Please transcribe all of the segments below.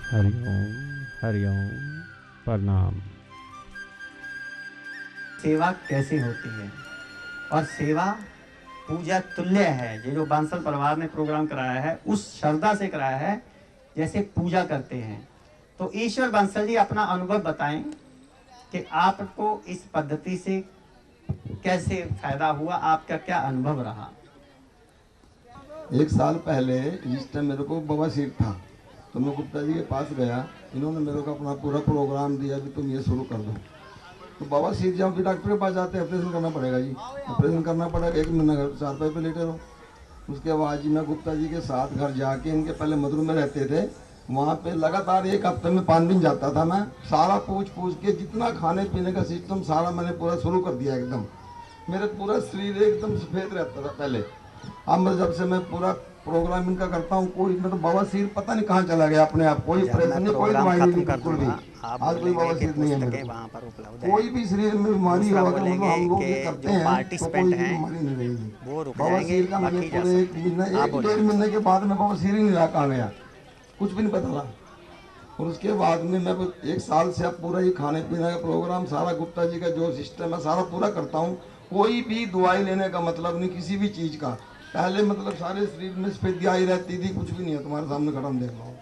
हरिओम प्रणाम। सेवा कैसे होती है और सेवा पूजा तुल्य है। ये जो बांसल परिवार ने प्रोग्राम कराया है उस श्रद्धा से कराया है जैसे पूजा करते हैं। तो ईश्वर बांसल जी अपना अनुभव बताएं कि आपको इस पद्धति से कैसे फायदा हुआ, आपका क्या अनुभव रहा। 1 साल पहले जिस टाइम मेरे को बवासीर था तो मैं गुप्ता जी के पास गया। इन्होंने मेरे को अपना पूरा प्रोग्राम दिया कि तुम ये शुरू कर दो। तो बवासीर जब भी डॉक्टर के पास जाते हैं ऑपरेशन करना पड़ेगा जी, ऑपरेशन करना पड़ेगा। 1 महीना घर चारपाई पे लेटे रहो। उसके बाद जी मैं गुप्ता जी के साथ घर जाके, इनके पहले मधुर में रहते थे, वहाँ पे लगातार 1 हफ्ते में 5 दिन जाता था। मैं सारा पूछ के जितना खाने पीने का सिस्टम सारा मैंने पूरा शुरू कर दिया एकदम। मेरे पूरा शरीर एकदम सफ़ेद रहता था पहले। अब मैं जब से मैं पूरा प्रोग्राम इनका करता हूँ, कोई मतलब बवासीर पता नहीं कहाँ चला गया अपने आप। कोई ऑपरेशन नहीं, कोई दवाई नहीं, बिल्कुल भी आज कोई बवासीर नहीं है मेरे को। कोई भी शरीर में बीमारी हो अगर मतलब हम लोग ये करते हैं तो कोई भी बीमारी नहीं रहेगी। बवासीर का मैंने पूरे 1 महीना 1-1.5 महीने के बाद में बवासीर ही नहीं रहा, कहाँ गया कुछ भी नहीं पता था। और उसके बाद में मैं 1 साल से अब पूरा ही खाने पीने का प्रोग्राम सारा गुप्ता जी का जो सिस्टम है सारा पूरा करता हूँ। कोई भी दवाई लेने का मतलब नहीं किसी भी चीज़ का। पहले मतलब सारे शरीर में सफेदी आई रहती थी, कुछ भी नहीं है, तुम्हारे सामने खड़ा देख लो।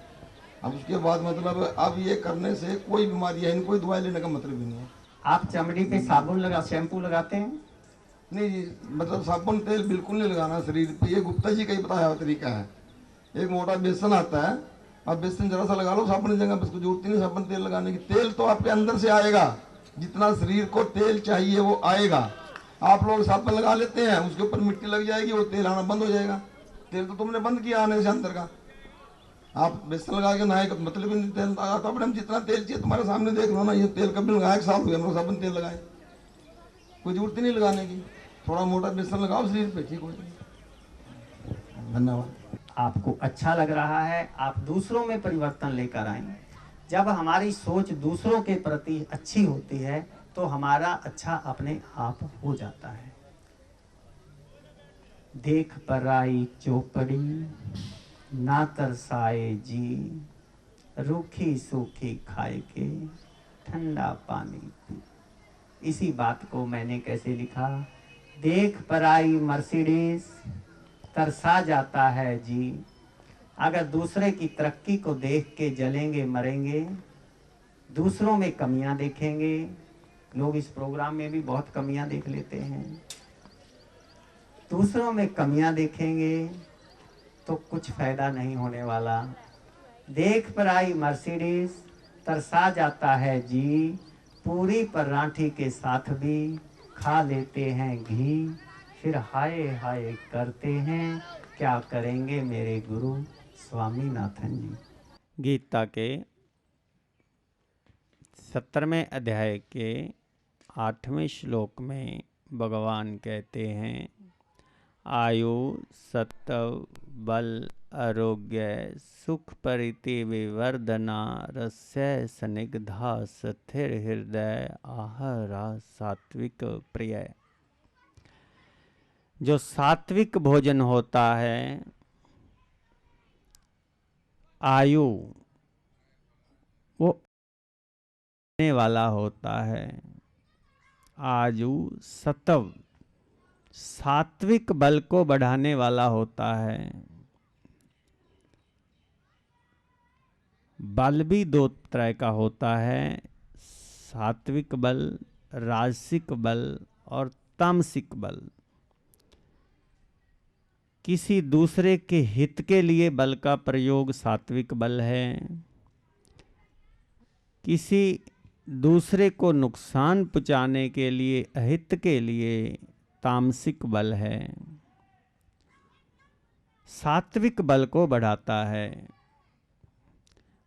अब उसके बाद मतलब अब ये करने से कोई बीमारी है, कोई दवाई लेने का मतलब ही नहीं है। आप चमड़ी पे साबुन लगा शैम्पू लगाते हैं? नहीं जी, मतलब साबुन तेल बिल्कुल नहीं लगाना शरीर पे, ये गुप्ता जी का ही बताया हुआ तरीका है। एक मोटा बेसन आता है, आप बेसन जरा सा लगा लो साबुन की जगह, उसको जरूरत नहीं साबुन तेल लगाने की। तेल तो आपके अंदर से आएगा, जितना शरीर को तेल चाहिए वो आएगा। आप लोग साबुन लगा लेते हैं, उसके ऊपर मिट्टी लग जाएगी, वो तेल आना बंद हो जाएगा। तेल तो तुमने बंद किया आने से अंदर का। आप बेसन लगा के नहाए मतलब ही नहीं तेल लगा। तो अपने जितना तेल चाहिए तुम्हारे सामने देख लो ना, ये तेल कभी लगाया 1 साल हुए हम लोग साबुन तेल लगाए, कोई जरूरत नहीं लगाने की। थोड़ा मोटा बेसन लगाओ शरीर पे, ठीक हो जाएगा। धन्यवाद। आपको अच्छा लग रहा है, आप दूसरों में परिवर्तन लेकर आएं। जब हमारी सोच दूसरों के प्रति अच्छी होती है तो हमारा अच्छा अपने आप हो जाता है। देख पराई चौपड़ी ना तरसाए जी, रूखी सूखी खाए के ठंडा पानी पी। इसी बात को मैंने कैसे लिखा, देख पराई मर्सिडीज तरसा जाता है जी। अगर दूसरे की तरक्की को देख के जलेंगे मरेंगे, दूसरों में कमियां देखेंगे। लोग इस प्रोग्राम में भी बहुत कमियां देख लेते हैं। दूसरों में कमियां देखेंगे तो कुछ फायदा नहीं होने वाला। देख पर आई मर्सिडीज तरसा जाता है जी, पूरी परांठी के साथ भी खा लेते हैं घी। फिर हाय हाय करते हैं, क्या करेंगे मेरे गुरु स्वामीनाथन जी। गीता के 17वें अध्याय के 8वें श्लोक में भगवान कहते हैं, आयु सत्व बल आरोग्य सुख परिति विवर्धना रस्य स्निग्धा स्थिर हृदय आहारा सात्विक प्रिय। जो सात्विक भोजन होता है, आयु वो बढ़ने वाला होता है। आयु सत्व सात्विक बल को बढ़ाने वाला होता है। बल भी 2 तरह का होता है, सात्विक बल, राजसिक बल और तामसिक बल। किसी दूसरे के हित के लिए बल का प्रयोग सात्विक बल है, किसी दूसरे को नुकसान पहुंचाने के लिए अहित के लिए तामसिक बल है। सात्विक बल को बढ़ाता है।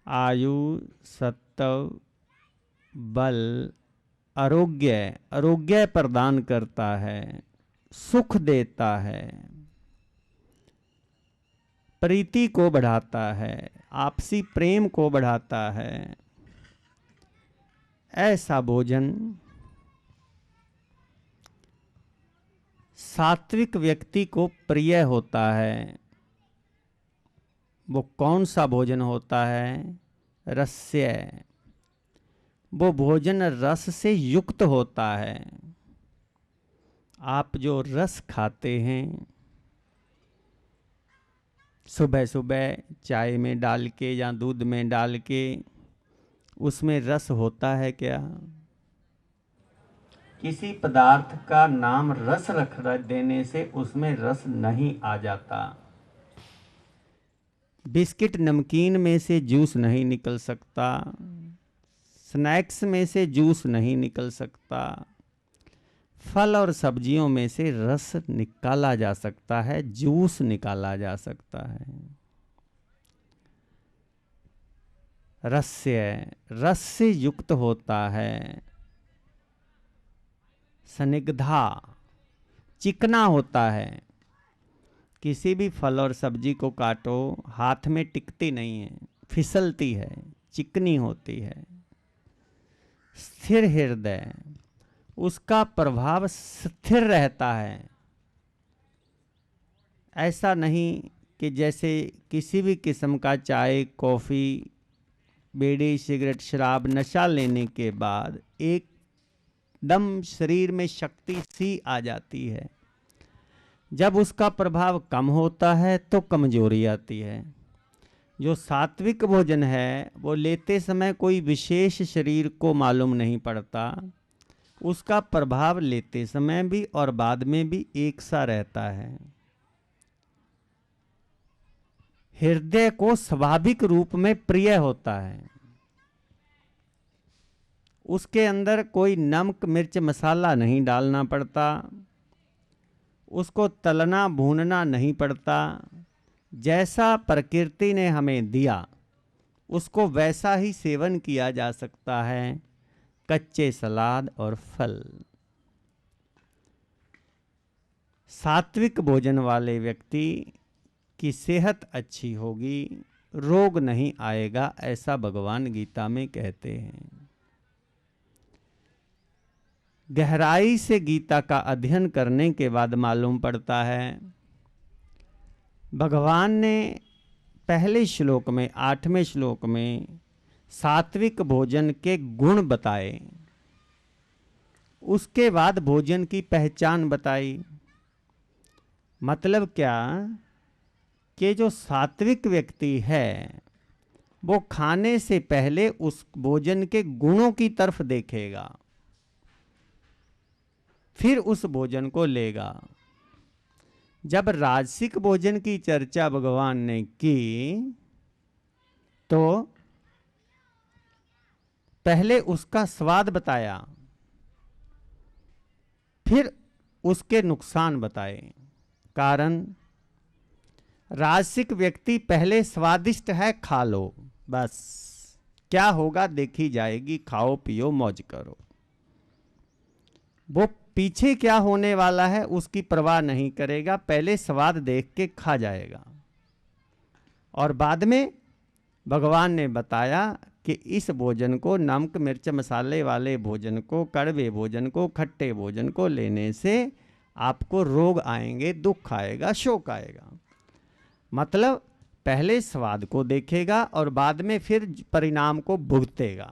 आयु सत्व बल आरोग्य आरोग्य प्रदान करता है, सुख देता है, प्रीति को बढ़ाता है, आपसी प्रेम को बढ़ाता है। ऐसा भोजन सात्विक व्यक्ति को प्रिय होता है। वो कौन सा भोजन होता है? रस्य, वो भोजन रस से युक्त होता है। आप जो रस खाते हैं सुबह सुबह चाय में डाल के या दूध में डाल के, उसमें रस होता है क्या? किसी पदार्थ का नाम रस रख देने से उसमें रस नहीं आ जाता। बिस्किट नमकीन में से जूस नहीं निकल सकता, स्नैक्स में से जूस नहीं निकल सकता, फल और सब्जियों में से रस निकाला जा सकता है, जूस निकाला जा सकता है। रस्य, रस से युक्त होता है। स्निग्धा, चिकना होता है। किसी भी फल और सब्जी को काटो, हाथ में टिकती नहीं है, फिसलती है, चिकनी होती है। स्थिर हृदय, उसका प्रभाव स्थिर रहता है। ऐसा नहीं कि जैसे किसी भी किस्म का चाय, कॉफ़ी, बीड़ी, सिगरेट, शराब, नशा लेने के बाद एकदम शरीर में शक्ति सी आ जाती है। जब उसका प्रभाव कम होता है तो कमजोरी आती है। जो सात्विक भोजन है वो लेते समय कोई विशेष शरीर को मालूम नहीं पड़ता, उसका प्रभाव लेते समय भी और बाद में भी एक सा रहता है। हृदय को स्वाभाविक रूप में प्रिय होता है। उसके अंदर कोई नमक, मिर्च, मसाला नहीं डालना पड़ता, उसको तलना भूनना नहीं पड़ता। जैसा प्रकृति ने हमें दिया उसको वैसा ही सेवन किया जा सकता है। कच्चे सलाद और फल। सात्विक भोजन वाले व्यक्ति की सेहत अच्छी होगी, रोग नहीं आएगा, ऐसा भगवान गीता में कहते हैं। गहराई से गीता का अध्ययन करने के बाद मालूम पड़ता है, भगवान ने पहले श्लोक में, 8वें श्लोक में सात्विक भोजन के गुण बताए, उसके बाद भोजन की पहचान बताई। मतलब क्या कि जो सात्विक व्यक्ति है वो खाने से पहले उस भोजन के गुणों की तरफ देखेगा, फिर उस भोजन को लेगा। जब राजसिक भोजन की चर्चा भगवान ने की तो पहले उसका स्वाद बताया, फिर उसके नुकसान बताए। कारण, राजसिक व्यक्ति पहले स्वादिष्ट है, खा लो, बस क्या होगा देखी जाएगी, खाओ पियो मौज करो। वो पीछे क्या होने वाला है उसकी परवाह नहीं करेगा, पहले स्वाद देख के खा जाएगा। और बाद में भगवान ने बताया कि इस भोजन को, नमक मिर्च मसाले वाले भोजन को, कड़वे भोजन को, खट्टे भोजन को लेने से आपको रोग आएंगे, दुख आएगा, शोक आएगा। मतलब पहले स्वाद को देखेगा और बाद में फिर परिणाम को भुगतेगा।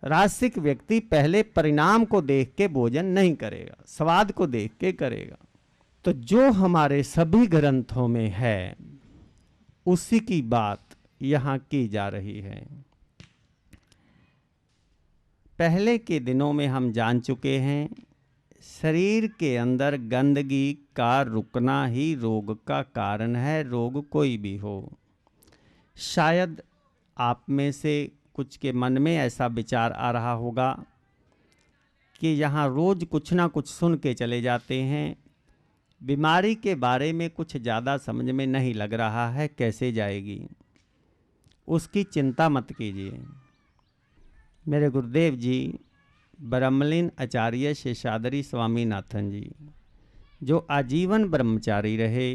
राजसिक व्यक्ति पहले परिणाम को देख के भोजन नहीं करेगा, स्वाद को देख के करेगा। तो जो हमारे सभी ग्रंथों में है उसी की बात यहाँ की जा रही है। पहले के दिनों में हम जान चुके हैं, शरीर के अंदर गंदगी का रुकना ही रोग का कारण है, रोग कोई भी हो। शायद आप में से कुछ के मन में ऐसा विचार आ रहा होगा कि यहाँ रोज कुछ ना कुछ सुन के चले जाते हैं, बीमारी के बारे में कुछ ज़्यादा समझ में नहीं लग रहा है, कैसे जाएगी। उसकी चिंता मत कीजिए। मेरे गुरुदेव जी ब्रह्मलीन आचार्य शेषाद्री स्वामीनाथन जी, जो आजीवन ब्रह्मचारी रहे,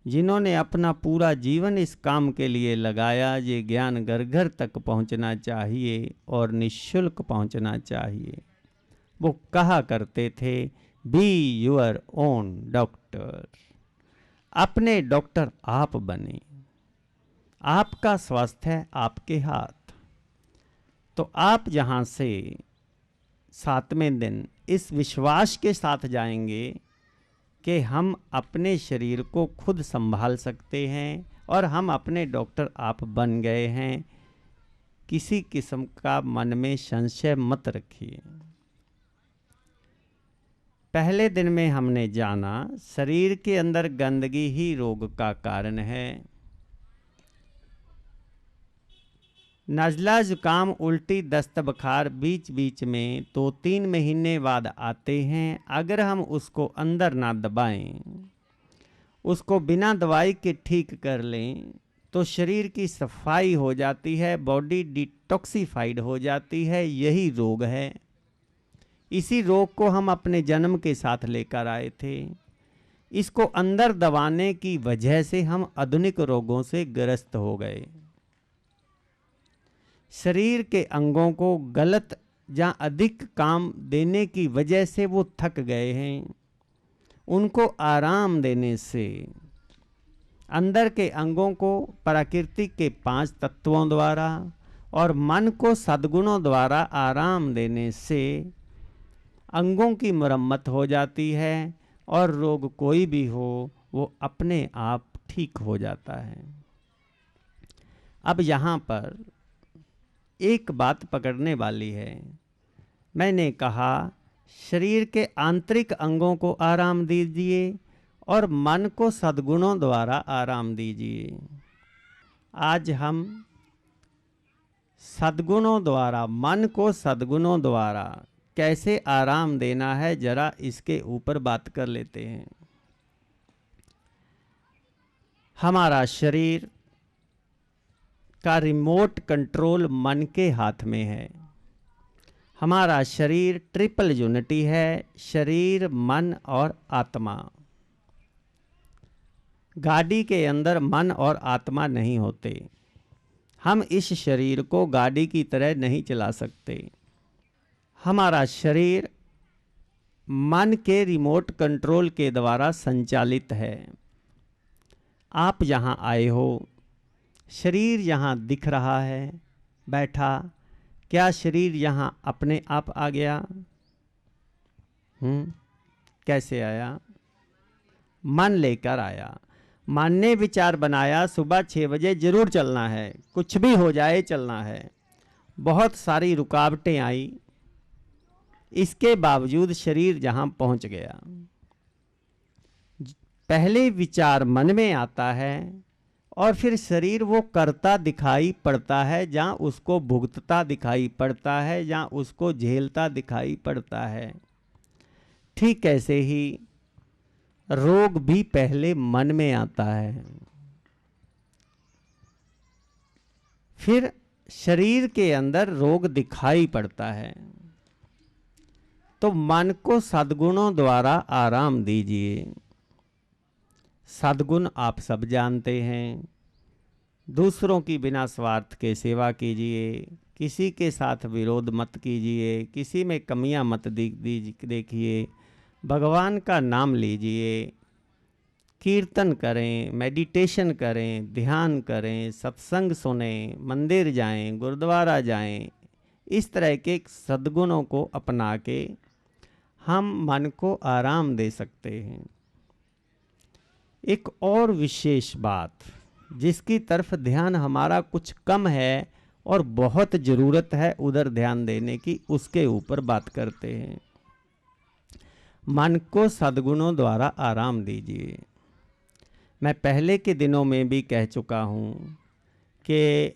जिन्होंने अपना पूरा जीवन इस काम के लिए लगाया, ये ज्ञान घर घर तक पहुंचना चाहिए और निःशुल्क पहुंचना चाहिए। वो कहा करते थे, बी योर ओन डॉक्टर, अपने डॉक्टर आप बने। आपका स्वास्थ्य है आपके हाथ। तो आप जहाँ से 7वें दिन इस विश्वास के साथ जाएंगे कि हम अपने शरीर को खुद संभाल सकते हैं और हम अपने डॉक्टर आप बन गए हैं, किसी किस्म का मन में संशय मत रखिए। पहले दिन में हमने जाना शरीर के अंदर गंदगी ही रोग का कारण है। नज़ला जुकाम उल्टी दस्त बुखार बीच बीच में 2-3 महीने बाद आते हैं। अगर हम उसको अंदर ना दबाएं, उसको बिना दवाई के ठीक कर लें तो शरीर की सफाई हो जाती है, बॉडी डिटॉक्सिफाइड हो जाती है। यही रोग है। इसी रोग को हम अपने जन्म के साथ लेकर आए थे। इसको अंदर दबाने की वजह से हम आधुनिक रोगों से ग्रस्त हो गए। शरीर के अंगों को गलत या अधिक काम देने की वजह से वो थक गए हैं। उनको आराम देने से, अंदर के अंगों को प्रकृति के 5 तत्वों द्वारा और मन को सद्गुणों द्वारा आराम देने से अंगों की मरम्मत हो जाती है और रोग कोई भी हो वो अपने आप ठीक हो जाता है। अब यहाँ पर एक बात पकड़ने वाली है। मैंने कहा शरीर के आंतरिक अंगों को आराम दीजिए और मन को सद्गुणों द्वारा आराम दीजिए। आज हम सद्गुणों द्वारा, मन को सद्गुणों द्वारा कैसे आराम देना है, जरा इसके ऊपर बात कर लेते हैं। हमारा शरीर का रिमोट कंट्रोल मन के हाथ में है। हमारा शरीर ट्रिपल यूनिटी है, शरीर, मन और आत्मा। गाड़ी के अंदर मन और आत्मा नहीं होते। हम इस शरीर को गाड़ी की तरह नहीं चला सकते। हमारा शरीर मन के रिमोट कंट्रोल के द्वारा संचालित है। आप यहाँ आए हो, शरीर यहाँ दिख रहा है बैठा, क्या शरीर यहाँ अपने आप आ गया? कैसे आया? मन लेकर आया। मन ने विचार बनाया सुबह 6 बजे जरूर चलना है, कुछ भी हो जाए चलना है। बहुत सारी रुकावटें आई, इसके बावजूद शरीर जहाँ पहुँच गया। पहले विचार मन में आता है और फिर शरीर वो करता दिखाई पड़ता है, जहाँ उसको भुगतता दिखाई पड़ता है, जहाँ उसको झेलता दिखाई पड़ता है। ठीक ऐसे ही रोग भी पहले मन में आता है, फिर शरीर के अंदर रोग दिखाई पड़ता है। तो मन को सद्गुणों द्वारा आराम दीजिए। सद्गुण आप सब जानते हैं। दूसरों की बिना स्वार्थ के सेवा कीजिए, किसी के साथ विरोध मत कीजिए, किसी में कमियां मत देखिए, भगवान का नाम लीजिए, कीर्तन करें, मेडिटेशन करें, ध्यान करें, सत्संग सुने, मंदिर जाएं, गुरुद्वारा जाएं। इस तरह के सद्गुणों को अपना के हम मन को आराम दे सकते हैं। एक और विशेष बात जिसकी तरफ ध्यान हमारा कुछ कम है और बहुत ज़रूरत है उधर ध्यान देने की, उसके ऊपर बात करते हैं। मन को सद्गुणों द्वारा आराम दीजिए। मैं पहले के दिनों में भी कह चुका हूँ कि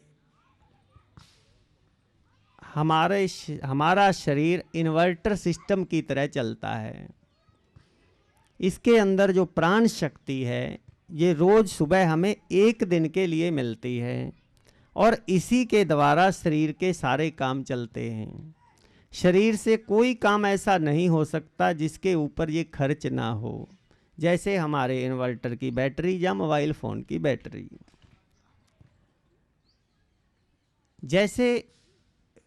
हमारा शरीर इन्वर्टर सिस्टम की तरह चलता है। इसके अंदर जो प्राण शक्ति है ये रोज़ सुबह हमें 1 दिन के लिए मिलती है और इसी के द्वारा शरीर के सारे काम चलते हैं। शरीर से कोई काम ऐसा नहीं हो सकता जिसके ऊपर ये खर्च ना हो, जैसे हमारे इन्वर्टर की बैटरी या मोबाइल फ़ोन की बैटरी। जैसे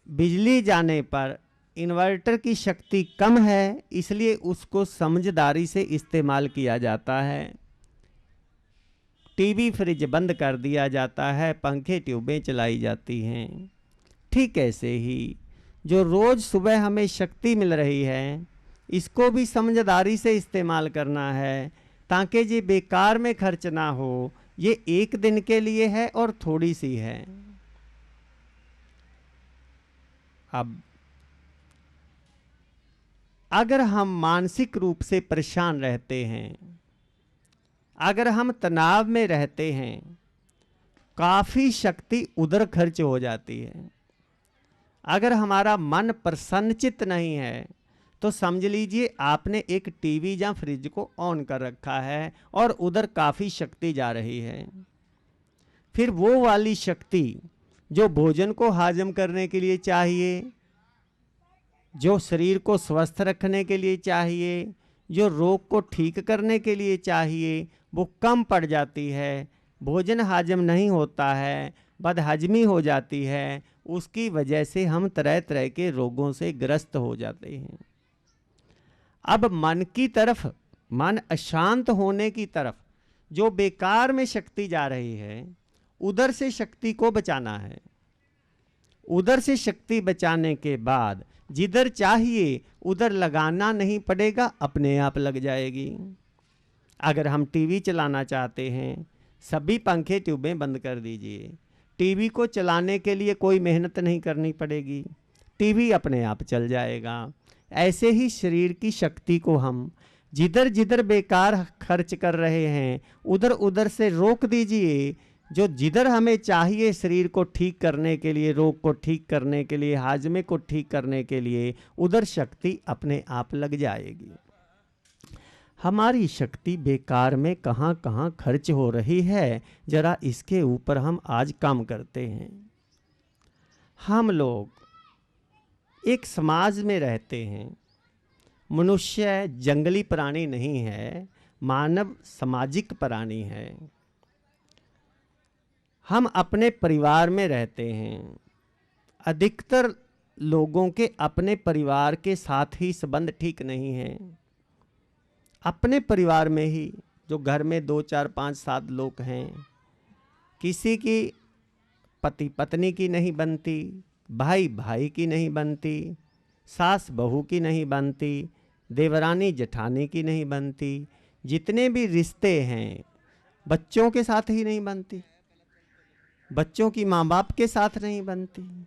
बिजली जाने पर इन्वर्टर की शक्ति कम है, इसलिए उसको समझदारी से इस्तेमाल किया जाता है। टीवी फ्रिज बंद कर दिया जाता है, पंखे ट्यूबें चलाई जाती हैं। ठीक ऐसे ही जो रोज़ सुबह हमें शक्ति मिल रही है, इसको भी समझदारी से इस्तेमाल करना है ताकि ये बेकार में खर्च ना हो। ये एक दिन के लिए है और थोड़ी सी है। अब अगर हम मानसिक रूप से परेशान रहते हैं, अगर हम तनाव में रहते हैं, काफ़ी शक्ति उधर खर्च हो जाती है। अगर हमारा मन प्रसन्नचित नहीं है तो समझ लीजिए आपने एक टीवी या फ्रिज को ऑन कर रखा है और उधर काफ़ी शक्ति जा रही है। फिर वो वाली शक्ति जो भोजन को हाजम करने के लिए चाहिए, जो शरीर को स्वस्थ रखने के लिए चाहिए, जो रोग को ठीक करने के लिए चाहिए, वो कम पड़ जाती है। भोजन हाजम नहीं होता है, बदहजमी हो जाती है। उसकी वजह से हम तरह तरह के रोगों से ग्रस्त हो जाते हैं। अब मन की तरफ, मन अशांत होने की तरफ जो बेकार में शक्ति जा रही है, उधर से शक्ति को बचाना है। उधर से शक्ति बचाने के बाद जिधर चाहिए उधर लगाना नहीं पड़ेगा, अपने आप लग जाएगी। अगर हम टीवी चलाना चाहते हैं, सभी पंखे ट्यूबें बंद कर दीजिए। टीवी को चलाने के लिए कोई मेहनत नहीं करनी पड़ेगी, टीवी अपने आप चल जाएगा। ऐसे ही शरीर की शक्ति को हम जिधर जिधर बेकार खर्च कर रहे हैं, उधर उधर से रोक दीजिए। जो जिधर हमें चाहिए शरीर को ठीक करने के लिए, रोग को ठीक करने के लिए, हाजमे को ठीक करने के लिए, उधर शक्ति अपने आप लग जाएगी। हमारी शक्ति बेकार में कहाँ कहाँ खर्च हो रही है, जरा इसके ऊपर हम आज काम करते हैं। हम लोग एक समाज में रहते हैं। मनुष्य जंगली प्राणी नहीं है, मानव सामाजिक प्राणी है। हम अपने परिवार में रहते हैं। अधिकतर लोगों के अपने परिवार के साथ ही संबंध ठीक नहीं है। अपने परिवार में ही जो घर में 2, 4, 5, 7 लोग हैं, किसी की पति पत्नी की नहीं बनती, भाई भाई की नहीं बनती, सास बहू की नहीं बनती, देवरानी जेठानी की नहीं बनती। जितने भी रिश्ते हैं बच्चों के साथ ही नहीं बनती, बच्चों की माँ बाप के साथ नहीं बनती।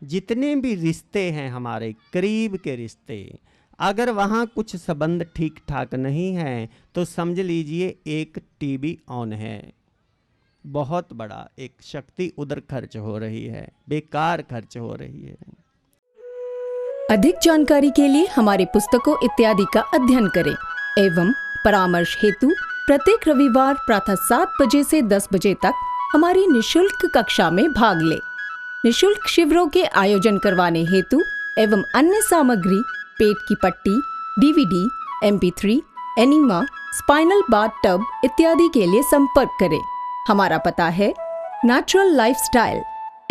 जितने भी रिश्ते हैं हमारे करीब के रिश्ते, अगर वहाँ कुछ संबंध ठीक ठाक नहीं है तो समझ लीजिए एक टीवी ऑन है। बहुत बड़ा एक शक्ति उधर खर्च हो रही है, बेकार खर्च हो रही है। अधिक जानकारी के लिए हमारे पुस्तकों इत्यादि का अध्ययन करें एवं परामर्श हेतु प्रत्येक रविवार प्रातः 7 बजे से 10 बजे तक हमारी निशुल्क कक्षा में भाग लें। निशुल्क शिविरों के आयोजन करवाने हेतु एवं अन्य सामग्री, पेट की पट्टी, DVD, MP3, enema, spinal bath tub इत्यादि के लिए संपर्क करें। हमारा पता है natural lifestyle,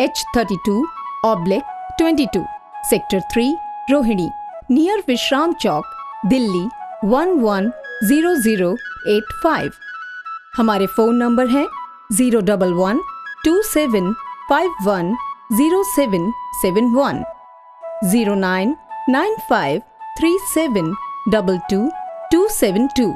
H32/22, sector 3, Rohini, near विश्राम चौक, दिल्ली 110085। हमारे फोन नंबर हैं 01127510771, 099537222272।